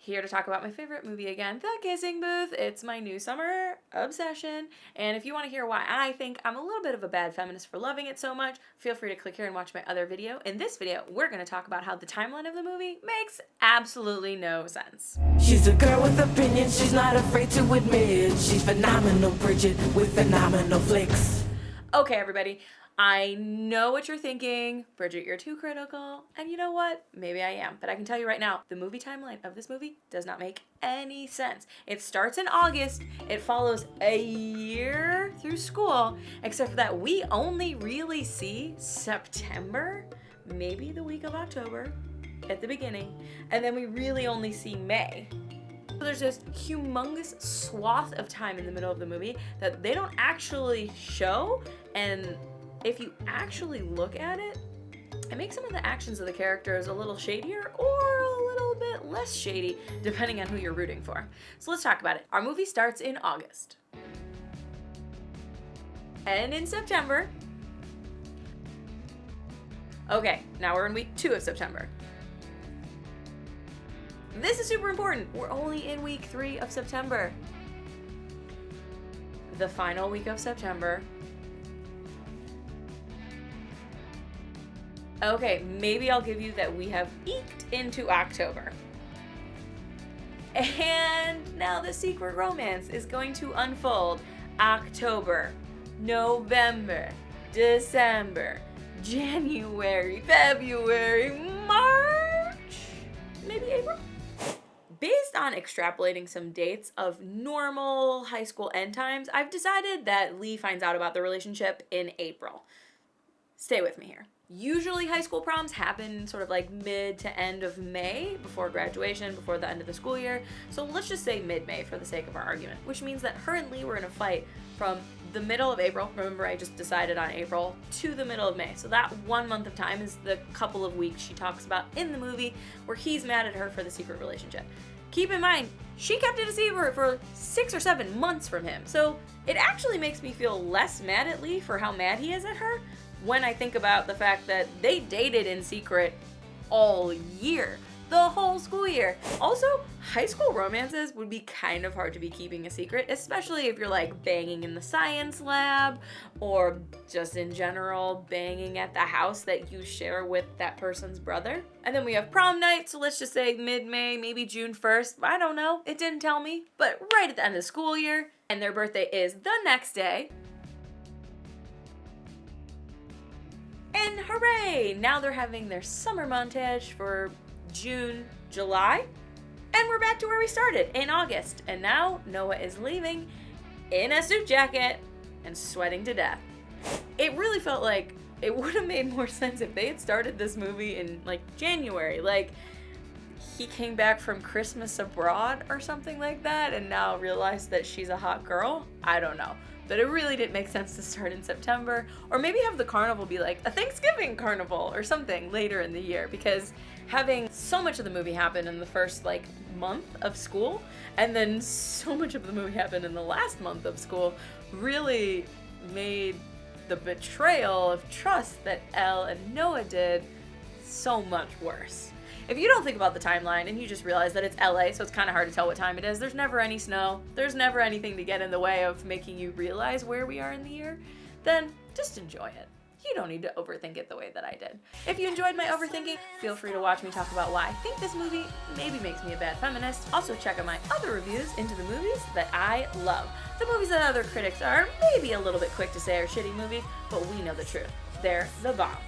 here to talk about my favorite movie again, The Kissing Booth. It's my new summer obsession, and if you want to hear why I think I'm a little bit of a bad feminist for loving it so much, feel free to click here and watch my other video. In this video, we're going to talk about how the timeline of the movie makes absolutely no sense. She's a girl with opinions, she's not afraid to admit. She's phenomenal, Bridget, with phenomenal flicks. Okay, everybody. I know what you're thinking. Bridget, you're too critical. And you know what? Maybe I am. But I can tell you right now, the movie timeline of this movie does not make any sense. It starts in August. It follows a year through school, except for that we only really see September, maybe the week of October at the beginning, and then we really only see May. So there's this humongous swath of time in the middle of the movie that they don't actually show, and if you actually look at it, it makes some of the actions of the characters a little shadier or a little bit less shady, depending on who you're rooting for. So let's talk about it. Our movie starts in August. And in September. Okay, now we're in week 2 of September. This is super important. We're only in week 3 of September. The final week of September. Okay, maybe I'll give you that we have eked into October. And now the secret romance is going to unfold. October, November, December, January, February, March, maybe April? Based on extrapolating some dates of normal high school end times, I've decided that Lee finds out about the relationship in April. Stay with me here. Usually high school proms happen sort of like mid to end of May, before graduation, before the end of the school year. So let's just say mid-May for the sake of our argument, which means that her and Lee were in a fight from the middle of April, remember I just decided on April, to the middle of May. So that 1 month of time is the couple of weeks she talks about in the movie where he's mad at her for the secret relationship. Keep in mind, she kept it a secret for 6 or 7 months from him. So it actually makes me feel less mad at Lee for how mad he is at her when I think about the fact that they dated in secret all year, the whole school year. Also, high school romances would be kind of hard to be keeping a secret, especially if you're like banging in the science lab or just in general banging at the house that you share with that person's brother. And then we have prom night, so let's just say mid-May, maybe June 1st. I don't know, it didn't tell me, but right at the end of the school year, and their birthday is the next day. And hooray! Now they're having their summer montage for June, July, and we're back to where we started in August. And now Noah is leaving in a suit jacket and sweating to death. It really felt like it would have made more sense if they had started this movie in like January. Like he came back from Christmas abroad or something like that and now realized that she's a hot girl. I don't know. But it really didn't make sense to start in September, or maybe have the carnival be like a Thanksgiving carnival or something later in the year, because having so much of the movie happen in the first like month of school and then so much of the movie happen in the last month of school really made the betrayal of trust that Elle and Noah did so much worse. If you don't think about the timeline and you just realize that it's LA, so it's kind of hard to tell what time it is, there's never any snow, there's never anything to get in the way of making you realize where we are in the year, then just enjoy it. You don't need to overthink it the way that I did. If you enjoyed my overthinking, feel free to watch me talk about why I think this movie maybe makes me a bad feminist. Also check out my other reviews into the movies that I love. The movies that other critics are maybe a little bit quick to say are shitty movies, but we know the truth. They're the bomb.